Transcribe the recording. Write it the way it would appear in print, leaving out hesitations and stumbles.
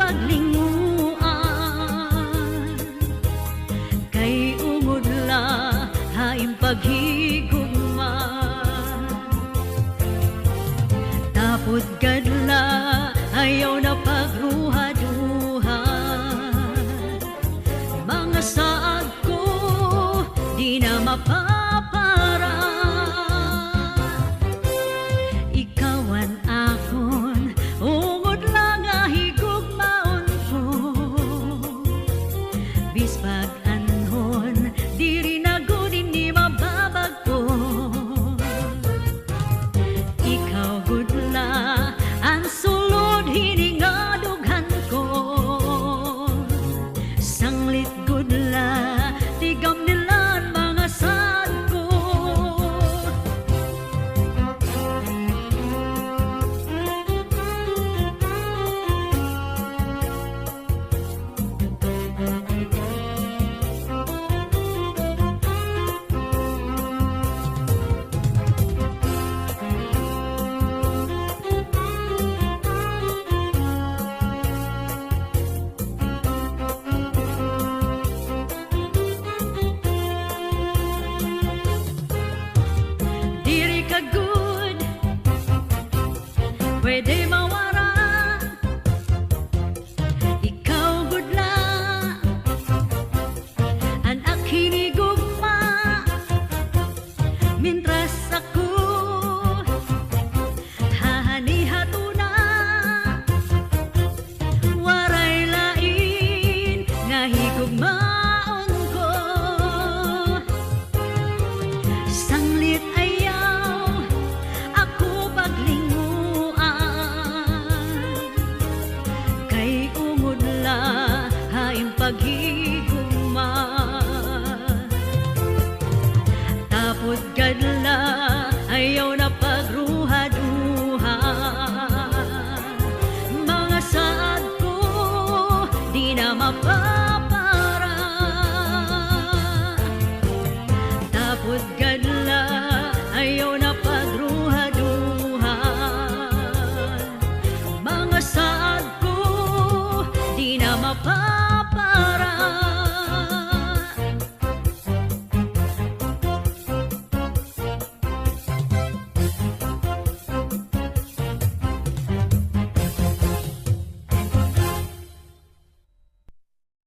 paglinguan, kay umudla haing paghigugma. Tapos gadla ayaw na pagruha-duha, mga saag ko di na mapapara. Ikawan akon ungod lang nga higugmaon ko, bispag anhon diri na gudin ni mababagko. Ikaw gudla ang sulod hiningadughan ko, sanglit gudla tigam nilan mga sad ko. Diri ka good, pwede mawara. Ikaw good lang ang aking higugma, mintras ako hahani-hatuna. Waray lain nga higugmaon ko, sanglit ayaw ako paglinguan, kay umudla haing paghigugma. Tapos gadla ayaw na pagruha-duha, mga saad ko di na mapapara. Tapos gadla ayaw na pagruha-duha, mga saad ko di na mapapara.